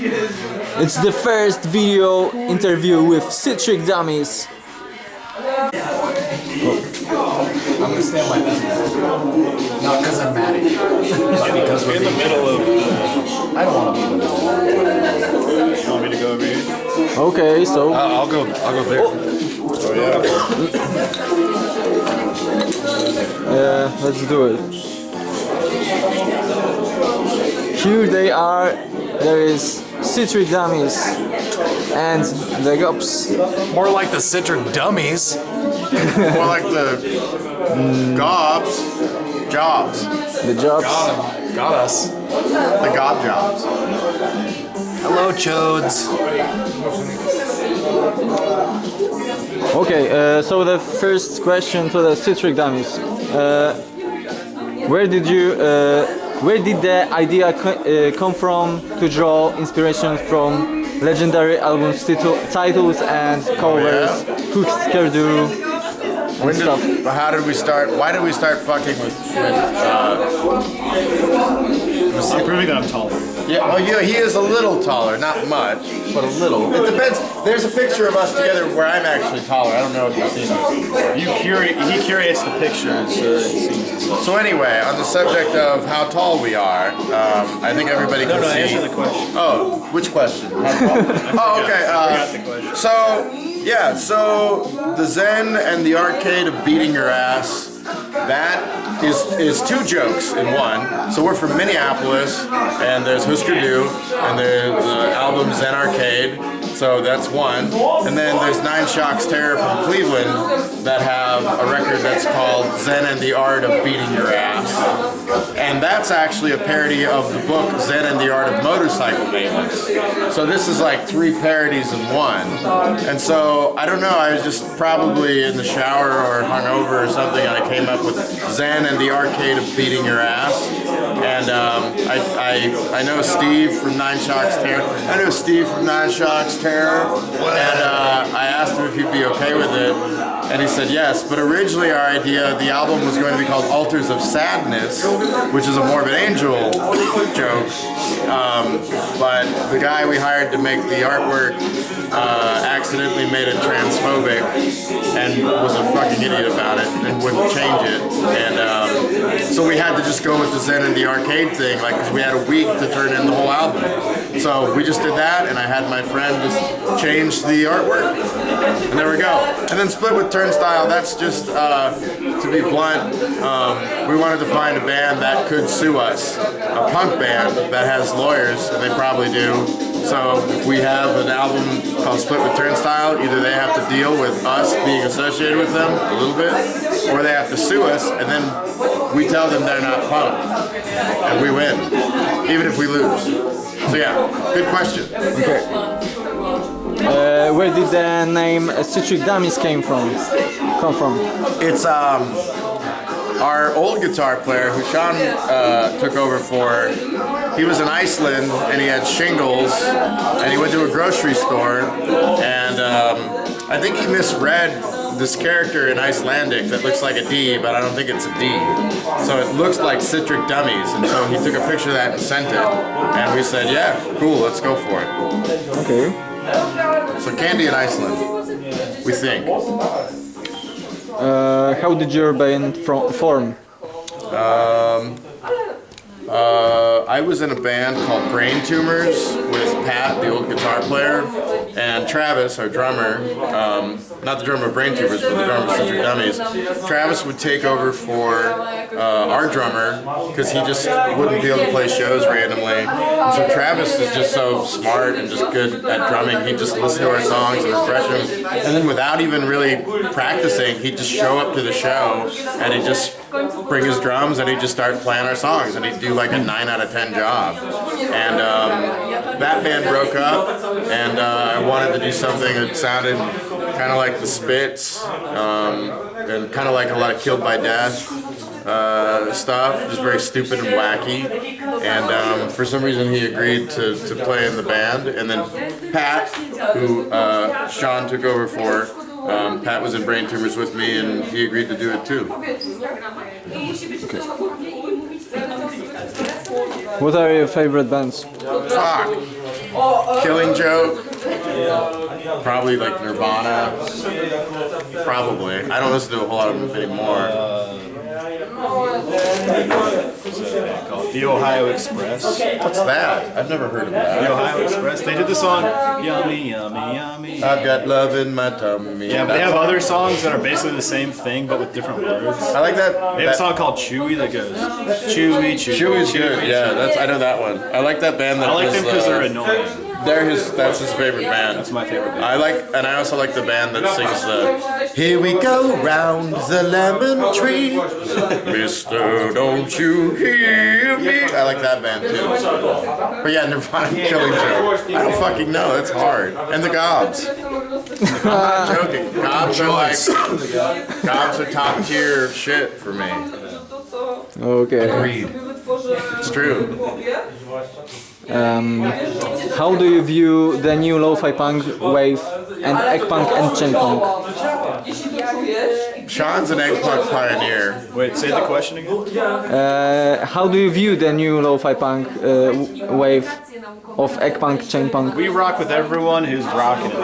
It's the first video interview with Citric Dummies. I'm gonna stay on my business. Not because I'm mad at you, but because we're in the middle of. I don't want to be in the middle. You want me to go over here? Okay, so I'll go there. Oh yeah. let's do it. Here they are. There is Citric Dummies and the Gops. More like the Citric Dummies. More like the jobs. The Jobs. Got us. The gob jobs. Hello, chodes. Okay, so the first question to the Citric Dummies. Where did the idea come from to draw inspiration from legendary album titles and covers, Hook Skerdu, and stuff? How did we start? Why did we start fucking with I'm proving that I'm tall. yeah, well, yeah, he is a little taller, not much, but a little. It depends. There's a picture of us together where I'm actually taller. I don't know if you've seen this. He curates the pictures. It seems. So anyway, on the subject of how tall we are, I think everybody can see. Answer the question. Oh, which question? How tall? Oh, okay. I forgot the question. So the Zen and the arcade of beating your ass. That is two jokes in one. So we're from Minneapolis, and there's Husker Du, and there's the album Zen Arcade. So that's one. And then there's Nine Shocks Terror from Cleveland that have a record that's called Zen and the Art of Beating Your Ass. And that's actually a parody of the book Zen and the Art of Motorcycle Maintenance. So this is like three parodies in one. And so, I don't know, I was just probably in the shower or hungover or something, and I came up with Zen and the Arcade of Beating Your Ass. And I know Steve from Nine Shocks Terror. And I asked him if he'd be okay with it, and he said yes. But originally our idea, the album was going to be called Altars of Sadness, which is a Morbid Angel joke. But the guy we hired to make the artwork accidentally made it transphobic and was a fucking idiot about it and wouldn't change it. And so we had to just go with the Zen and the Arcade thing, like, because we had a week to turn in the whole album. So we just did that, and I had my friend just change the artwork, and there we go. And then split with Turnstile. That's just, to be blunt, we wanted to find a band that could sue us, a punk band that has lawyers, and they probably do. So if we have an album called Split with Turnstile, either they have to deal with us being associated with them a little bit, or they have to sue us, and then we tell them they're not punk, and we win, even if we lose. So yeah, good question. Okay. Where did the name Citric Dummies come from? It's our old guitar player who Sean took over for. He was in Iceland and he had shingles, and he went to a grocery store, and I think he misread this character in Icelandic that looks like a D, but I don't think it's a D. So it looks like Citric Dummies, and so he took a picture of that and sent it, and we said, yeah, cool, let's go for it. Okay. So candy in Iceland, we think. How did your band form? I was in a band called Brain Tumors with Pat, the old guitar player, and Travis, our drummer, not the drummer of Brain Tumors, but the drummer of Citric Dummies. Travis would take over for our drummer because he just wouldn't be able to play shows randomly. And so Travis is just so smart and just good at drumming. He'd just listen to our songs and refresh them. And then without even really practicing, he'd just show up to the show and he'd just bring his drums and he'd just start playing our songs, and he'd do like a 9 out of 10 job. And that band broke up, and I wanted to do something that sounded kind of like the Spits, and kind of like a lot of Killed by Death stuff, just very stupid and wacky. And for some reason he agreed to play in the band. And then Pat, who Sean took over for, Pat was in Brain Tumors with me, and he agreed to do it too. Okay. What are your favorite bands? Fuck. Killing Joke. Probably like Nirvana. Probably. I don't listen to a whole lot of them anymore. The Ohio Express. What's that? I've never heard of The that. Ohio Express. They did the song Yummy, Yummy, Yummy. I've got love in my tummy. Yeah, but they have other songs that are basically the same thing but with different words. I like that. They have a song called Chewy that goes Chewy, Chewy. Chewy's good. Yeah, I know that one. I like that band. That I like does, them because they're annoying. That's his favorite band. That's my favorite band. I also like the band that sings the "Here we go round the lemon tree, Mister, don't you hear me?" I like that band too. But yeah, Nirvana Killing Joke. I don't fucking know. It's hard. And the Gobs. I'm not joking. Gobs are top tier shit for me. Okay. Agreed. It's true. How do you view the new lo-fi punk wave and egg punk and chain punk? Sean's an egg punk pioneer. Wait, say the question again? How do you view the new lo-fi punk wave of egg punk, chain punk? We rock with everyone who's rocking it.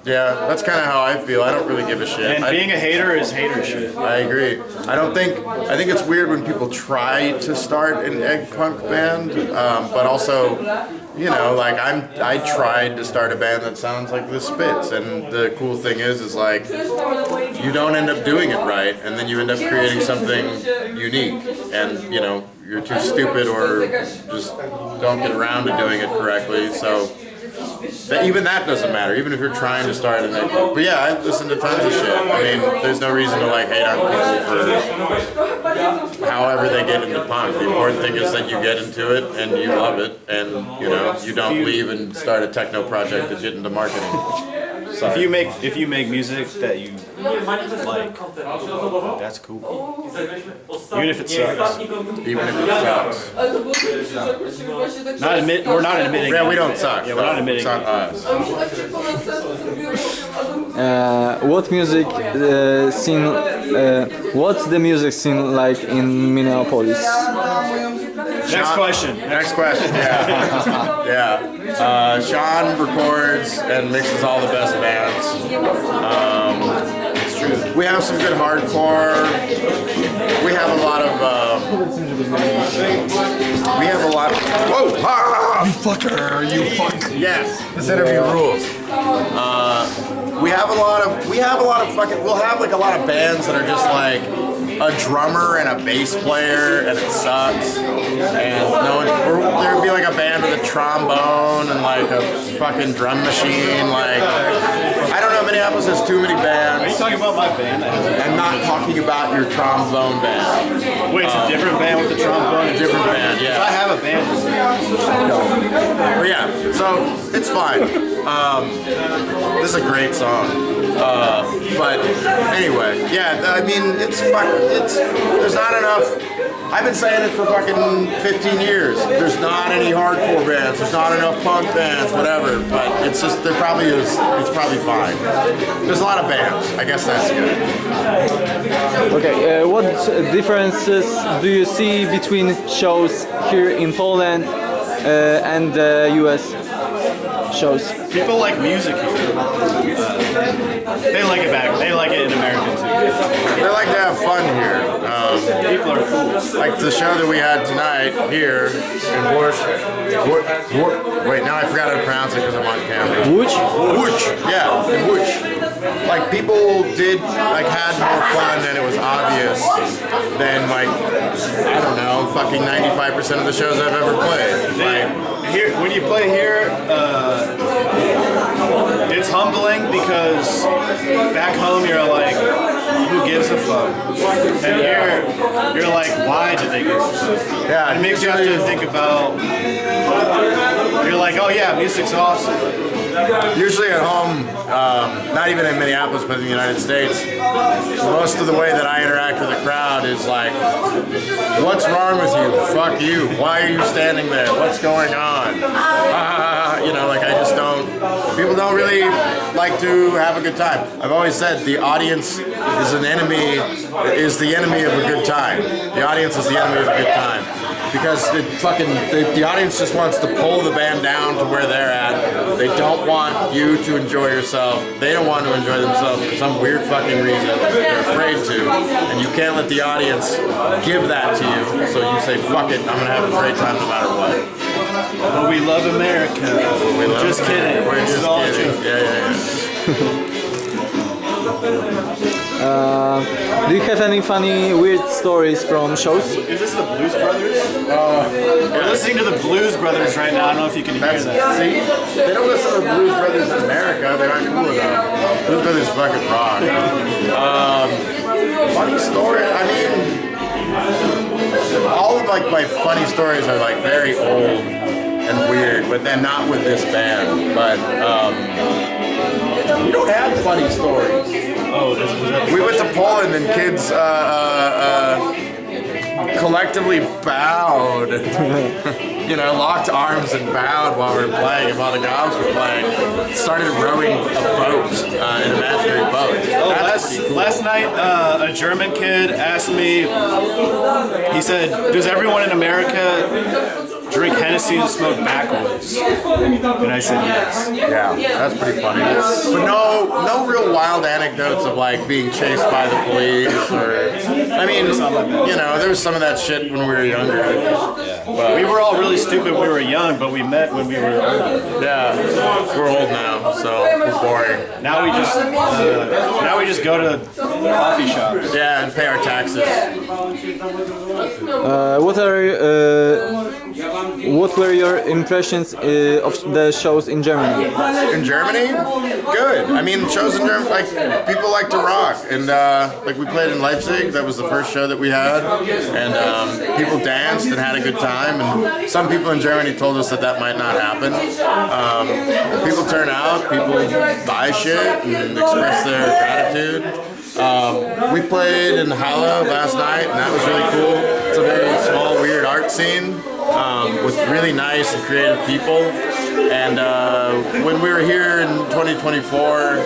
Yeah, that's kind of how I feel. I don't really give a shit. And being a hater is hater shit. I agree. I think it's weird when people try to start an egg punk band, but also, you know, like I tried to start a band that sounds like the Spits, and the cool thing is like you don't end up doing it right, and then you end up creating something unique, and you know you're too stupid or just don't get around to doing it correctly. So even that doesn't matter, even if you're trying to start an egg punk. But yeah, I listen to tons of shit. I mean, there's no reason to like hate on people for however they get into punk. The important thing is that you get into it and you love it, and you know you don't leave and start a techno project to get into marketing. If you make music that you like, that's cool. Even if it sucks. Even if it sucks. We're not admitting. Yeah, we don't suck. Yeah, we're not admitting. It's not us. What music scene? What's the music scene like in Minneapolis? Next question. Next question. Yeah. Yeah. Sean records and mixes all the best bands. It's true. We have some good hardcore. We have a lot of. Whoa! Ah, you fucker! You fuck! Yes. This interview rules. We have a lot of fucking. We'll have like a lot of bands that are just like a drummer and a bass player, and it sucks. And there'd be like a band with a trombone and like a fucking drum machine. Like, I don't know, Minneapolis has too many bands. Are you talking about my band? I'm not talking about your trombone band. Wait, it's a different band with the trombone? A different band, I yeah. have a band. But yeah, so it's fine. This is a great song. But anyway, yeah, I mean, there's not enough. I've been saying it for fucking 15 years. There's not any hardcore bands. There's not enough punk bands, whatever. But it's just, there probably is. It's probably fine. There's a lot of bands. I guess that's good. Okay, what differences do you see between shows here in Poland and the US shows? People like music here. They like it back. They like it in America too. They like to have fun here. People are cool. Like the show that we had tonight here in Łódź. Wait, now I forgot how to pronounce it because I'm on camera. Łódź? Łódź, yeah, in Łódź. Like people had more fun, and it was obvious than like, I don't know, fucking 95% of the shows I've ever played. Like, Here, when you play here, it's humbling because back home you're like, who gives a fuck? And here, you're like, why do they give a fuck? yeah, It makes you have to think about, you're like, oh yeah, music's awesome. Usually at home, not even in Minneapolis, but in the United States, most of the way that I interact with the crowd is like, what's wrong with you? Fuck you. Why are you standing there? What's going on? You know, like I just don't, people don't really like to have a good time. I've always said the audience is the enemy of a good time. The audience is the enemy of a good time. because the audience just wants to pull the band down to where they're at. They don't want you to enjoy yourself. They don't want to enjoy themselves for some weird fucking reason. They're afraid to, and you can't let the audience give that to you. So you say, "Fuck it, I'm gonna have a great time no matter what." But we love America. We love just kidding. We're This just is all kidding. true. Yeah. Do you have any funny, weird stories from shows? Is this the Blues Brothers? We're listening to the Blues Brothers right now. I don't know if you can hear that. See, they don't listen to the Blues Brothers in America. They aren't cool enough. Blues Brothers fucking rock. Funny story. I mean, all of like my funny stories are like very old and weird, but then not with this band. But we don't have funny stories. Oh, was that the We went to Poland and kids collectively bowed, you know, locked arms and bowed while we were playing, and while the gobs were playing, started rowing a boat, an imaginary boat. Last night, a German kid asked me, he said, does everyone in America drink Hennessy and smoke backwoods? And I said yes. Yeah, that's pretty funny. But no real wild anecdotes of like being chased by the police or, I mean, you know, there was some of that shit when we were younger. But, We were all really stupid when we were young, but we met when we were older. yeah, we're old now, so it's boring. Now we just go to coffee shops. Yeah, and pay our taxes. What were your impressions of the shows in Germany? In Germany, good. I mean, shows in Germany, like people like to rock, and like we played in Leipzig. That was the first show that we had, and people danced and had a good time. And some people in Germany told us that might not happen. People turn out, people buy shit and express their gratitude. We played in Halle last night, and that was really cool. It's a very small, weird art scene. With really nice and creative people, and when we were here in 2024,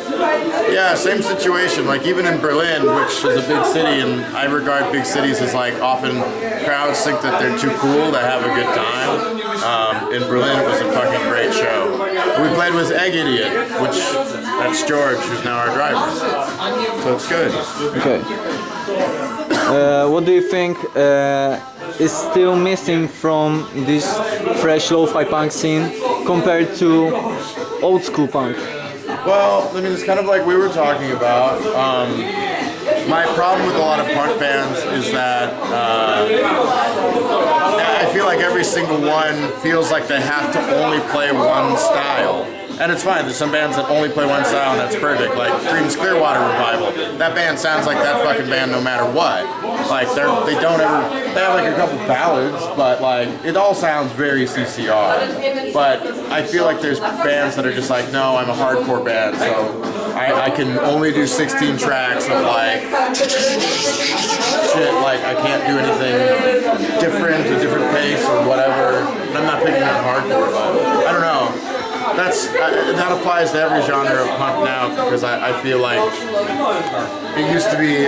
yeah, same situation. Like even in Berlin, which is a big city, and I regard big cities as like often crowds think that they're too cool to have a good time. In Berlin, it was a fucking great show. We played with Egg Idiot, which that's George, who's now our driver. So it's good. Okay. What do you think is still missing from this fresh lo-fi punk scene compared to old school punk? Well, I mean, it's kind of like we were talking about. My problem with a lot of punk bands is that I feel like every single one feels like they have to only play one style. And it's fine, there's some bands that only play one style and that's perfect. Like Creedence Clearwater Revival. That band sounds like that fucking band no matter what. Like they have like a couple ballads, but like it all sounds very CCR. But I feel like there's bands that are just like, no, I'm a hardcore band, so I can only do 16 tracks of like shit, like I can't do anything different, a different pace or whatever. And I'm not picking on hardcore, but I don't know. That applies to every genre of punk now because I feel like it used to be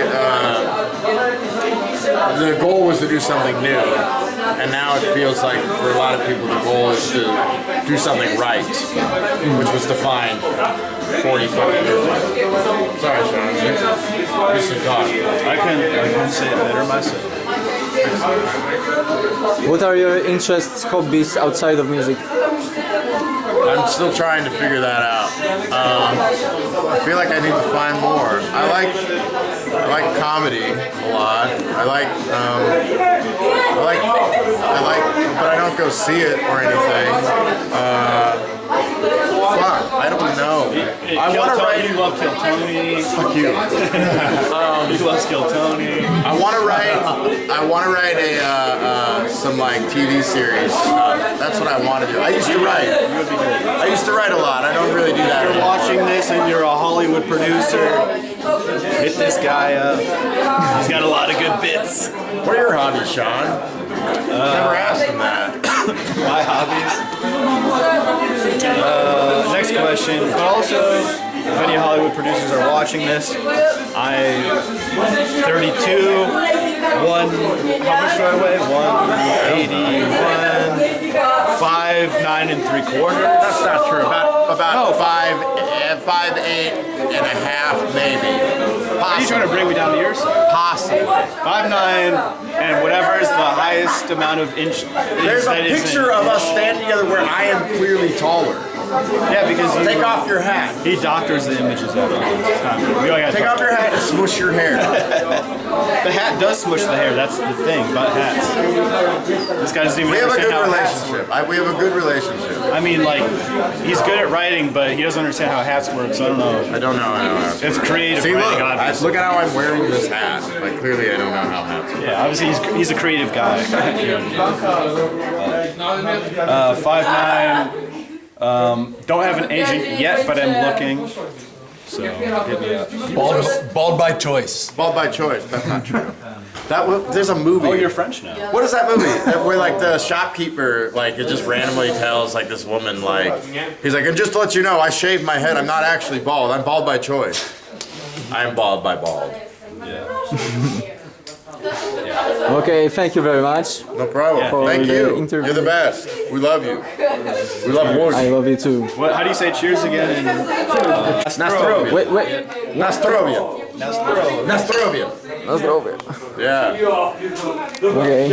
the goal was to do something new, and now it feels like for a lot of people the goal is to do something right, which was defined 40 fucking years ago. Sorry, Sean. You should talk. I couldn't say it better myself. What are your interests, hobbies outside of music? I'm still trying to figure that out. I feel like I need to find more. I like comedy a lot. I like, but I don't go see it or anything. Fuck, I don't know. I want to write. You love Kill Tony. Fuck you. You love Kill Tony. I want to write a some like TV series. That's what I want to do. I used to write. I used to write a lot. I don't really do that If you're anymore. watching this and you're a Hollywood producer, hit this guy up. He's got a lot of good bits. What are your hobbies, Sean? Never asked him that. My hobbies. Next question. But also, if any Hollywood producers are watching this, I'm 32. How much do I weigh? 181, 5'9" and 3/4. That's not true. About 5'8.5" maybe. Are you trying to bring me down to your side? Possibly. 5'9", and whatever is the highest amount of inch. There's a picture of us standing together where I am clearly taller. Yeah, because Take off your hat. he doctors the images afterwards. It's not good. We all gotta Take talk. off your hat and smush your hair. The hat does smush the hair. That's the thing about hats. This guy doesn't even We have a understand good how hats relationship. work. We have a good relationship. I mean, like, he's good at writing, but he doesn't understand how hats work. So I don't know. I don't know how. It's creative See, writing, look. obviously. Look at how I'm wearing this hat. Like, clearly I don't know how hats work. Yeah, obviously he's a creative guy. 5'9". Don't have an agent yet, but I'm looking. So hit me up. Bald by choice. Bald by choice. That's not true. There's a movie. Oh, you're French now. What is that movie? Where like the shopkeeper, like it just randomly tells like this woman, like he's like, and just to let you know, I shaved my head. I'm not actually bald. I'm bald by choice. I am bald by bald. Okay, thank you very much. No problem. For Thank the you. interview. You're the best. We love you. We love Łódź. I love you too. What? How do you say cheers again? Nastrovia. Wait. Nastrovia. Nastrovia. Na zdrowie. Yeah. Okay.